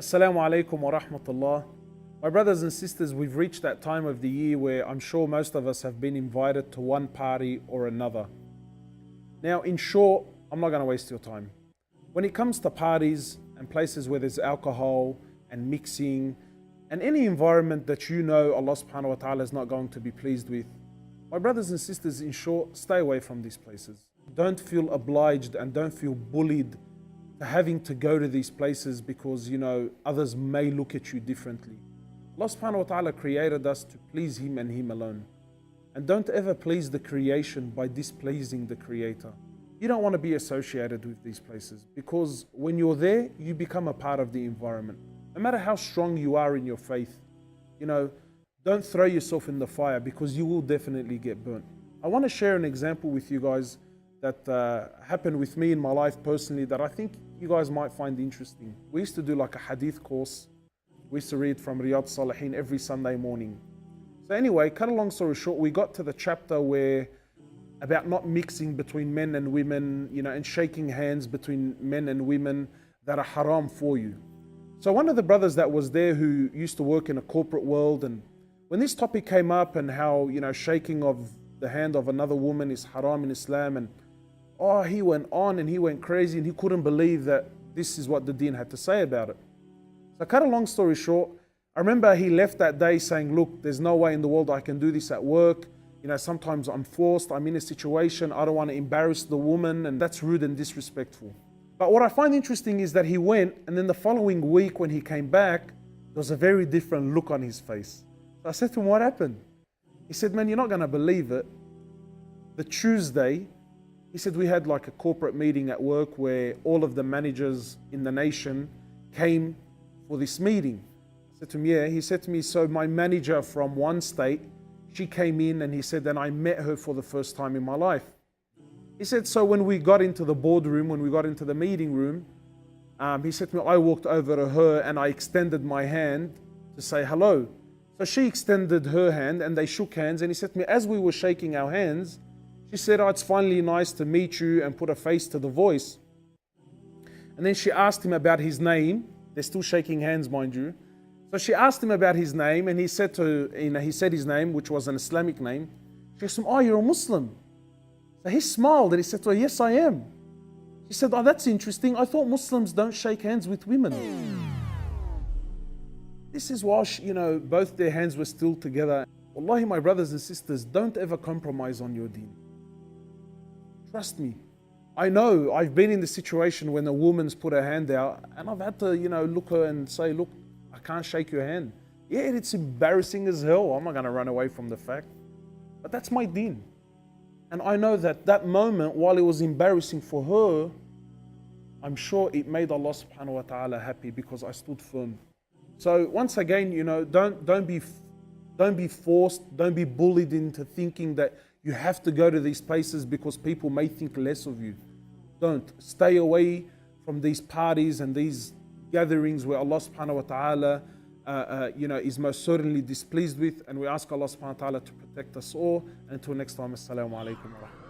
Assalamu alaikum wa rahmatullah. My brothers and sisters, we've reached that time of the year where I'm sure most of us have been invited to one party or another. Now, in short, I'm not going to waste your time. When it comes to parties and places where there's alcohol and mixing and any environment that you know Allah subhanahu wa ta'ala is not going to be pleased with, my brothers and sisters, in short, stay away from these places. Don't feel obliged and don't feel bullied to having to go to these places because, others may look at you differently. Allah subhanahu wa ta'ala created us to please Him and Him alone. And don't ever please the creation by displeasing the Creator. You don't want to be associated with these places because when you're there, you become a part of the environment. No matter how strong you are in your faith, don't throw yourself in the fire because you will definitely get burnt. I want to share an example with you guys that happened with me in my life personally that I think you guys might find interesting. We used to do like a hadith course. We used to read from Riyadh Salihin every Sunday morning. So anyway, cut a long story short, we got to the chapter where about not mixing between men and women, and shaking hands between men and women that are haram for you. So one of the brothers that was there who used to work in a corporate world, and when this topic came up and how, shaking of the hand of another woman is haram in Islam, and he went on and he went crazy and he couldn't believe that this is what the deen had to say about it. So cut a long story short, I remember he left that day saying, look, there's no way in the world I can do this at work. Sometimes I'm forced, I'm in a situation, I don't want to embarrass the woman, and that's rude and disrespectful. But what I find interesting is that he went, and then the following week when he came back, there was a very different look on his face. So I said to him, what happened? He said, man, you're not going to believe it. The Tuesday, he said, we had like a corporate meeting at work where all of the managers in the nation came for this meeting. I said to him, yeah. He said to me, so my manager from one state, she came in, and he said, then I met her for the first time in my life. He said, so when we got into the boardroom, when we got into the meeting room, he said to me, I walked over to her and I extended my hand to say hello. So she extended her hand and they shook hands, and he said to me, as we were shaking our hands, she said, it's finally nice to meet you, and put a face to the voice. And then she asked him about his name. They're still shaking hands, mind you. So she asked him about his name, and he said his name, which was an Islamic name. She said, you're a Muslim. So he smiled and he said to her, yes, I am. She said, that's interesting. I thought Muslims don't shake hands with women. This is why, both their hands were still together. Wallahi, my brothers and sisters, don't ever compromise on your deen. Trust me. I know I've been in the situation when a woman's put her hand out, and I've had to, look her and say, look, I can't shake your hand. Yeah, it's embarrassing as hell. I'm not going to run away from the fact. But that's my deen. And I know that moment, while it was embarrassing for her, I'm sure it made Allah subhanahu wa ta'ala happy because I stood firm. So once again, don't be forced, don't be bullied into thinking that you have to go to these places because people may think less of you. Don't. Stay away from these parties and these gatherings where Allah subhanahu wa ta'ala is most certainly displeased with, and we ask Allah subhanahu wa ta'ala to protect us all. Until next time, assalamu alaikum wa rahmatullahi.